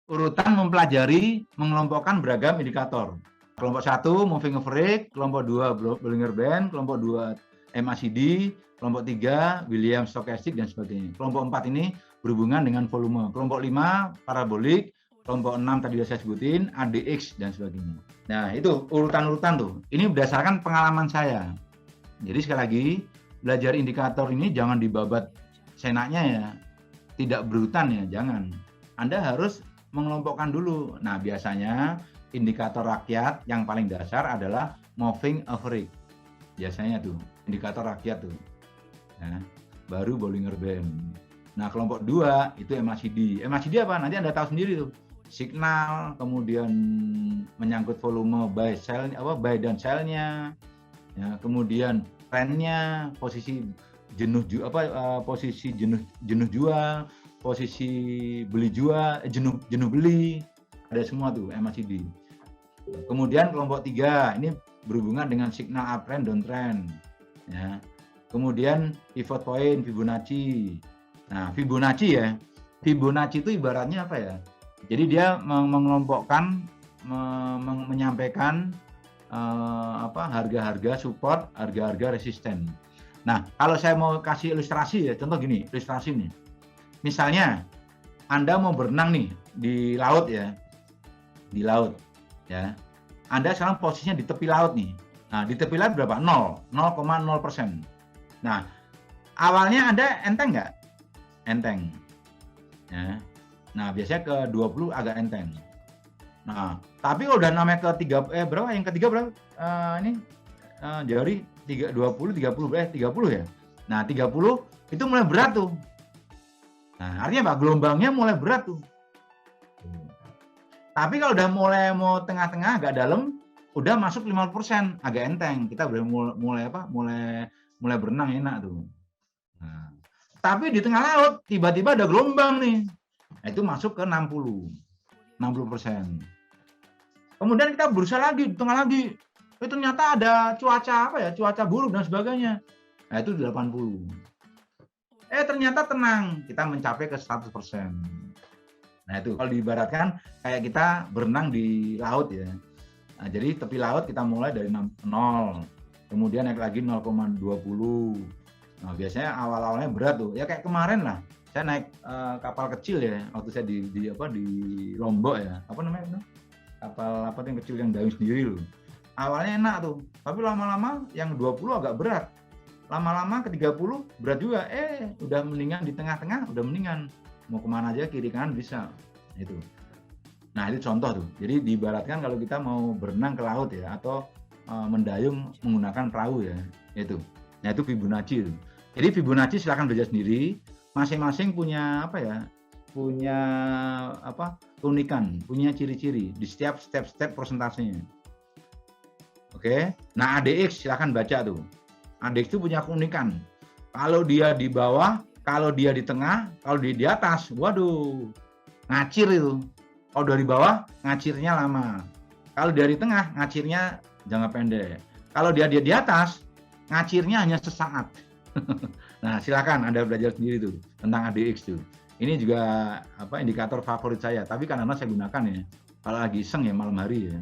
urutan mempelajari mengelompokkan beragam indikator. Kelompok 1 moving average, kelompok 2 Bollinger Band, kelompok 2 MACD, kelompok 3 Williams Stochastic dan sebagainya. Kelompok 4 ini berhubungan dengan volume. Kelompok 5 parabolik, kelompok 6 tadi sudah saya sebutin, ADX dan sebagainya. Nah, itu urutan-urutan tuh. Ini berdasarkan pengalaman saya. Jadi sekali lagi, belajar indikator ini jangan dibabat senaknya ya. Tidak berurutan ya, jangan. Anda harus mengelompokkan dulu. Nah, biasanya indikator rakyat yang paling dasar adalah moving average. Biasanya tuh, indikator rakyat tuh. Nah, baru Bollinger Band. Nah, kelompok 2 itu MACD. MACD apa? Nanti Anda tahu sendiri tuh. Signal, kemudian menyangkut volume buy dan sell-nya. Ya, kemudian trendnya, posisi jenuh jual, posisi beli jual, jenuh beli, ada semua tuh MACD. Kemudian kelompok 3 ini berhubungan dengan signal uptrend, downtrend. Ya. Kemudian pivot point, Fibonacci. Nah, Fibonacci ya. Fibonacci itu ibaratnya apa ya? Jadi dia mengelompokkan, menyampaikan harga-harga support, harga-harga resisten. Nah, kalau saya mau kasih ilustrasi ya, contoh gini, ilustrasi nih. Misalnya, Anda mau berenang nih di laut ya, di laut ya. Anda sekarang posisinya di tepi laut nih. Nah, di tepi laut berapa? 0,0%. Nah, awalnya Anda enteng nggak? Enteng. Ya. Nah, biasanya ke 20 agak enteng. Nah, tapi kalau udah namanya ke 3 berapa? Yang ketiga berapa? Jari 30 ya. Nah, 30 itu mulai berat tuh. Nah, artinya apa? Gelombangnya mulai berat tuh. Tapi kalau udah mau tengah-tengah agak dalam, udah masuk 50%, agak enteng. Kita udah mulai berenang enak tuh. Nah, tapi di tengah laut tiba-tiba ada gelombang nih. Nah, itu masuk ke 60%. Kemudian kita berusaha lagi di tengah lagi. Ternyata ada cuaca buruk dan sebagainya. Nah, itu 80. Ternyata tenang, kita mencapai ke 100%. Nah, itu kalau diibaratkan kayak kita berenang di laut ya. Nah, jadi tepi laut kita mulai dari 0, kemudian naik lagi 0,20. Nah, biasanya awal-awalnya berat tuh. Ya kayak kemarin lah. Saya naik kapal kecil ya, waktu saya di Lombok ya. Apa namanya? Kapal yang kecil yang dayung sendiri loh. Awalnya enak tuh, tapi lama-lama yang 20 agak berat. Lama-lama ke 30 berat juga. Udah mendingan di tengah-tengah, udah mendingan. Mau kemana aja, kiri kanan bisa. Itu. Nah, itu contoh tuh. Jadi diibaratkan kalau kita mau berenang ke laut ya, atau mendayung menggunakan perahu ya. Itu. Nah, itu Fibonacci. Jadi Fibonacci silakan belajar sendiri. Masing-masing punya keunikan, punya ciri-ciri di setiap step persentasenya. Oke. Nah, ADX silakan baca tuh. ADX itu punya keunikan. Kalau dia di bawah, kalau dia di tengah, kalau dia di atas, waduh, ngacir itu. Kalau dari bawah, ngacirnya lama. Kalau dari tengah, ngacirnya jangka pendek. Kalau dia di atas, ngacirnya hanya sesaat. Nah, silakan Anda belajar sendiri tuh tentang ADX tuh. Ini juga indikator favorit saya, tapi kadang-kadang saya gunakan ya kalau lagi iseng ya malam hari ya.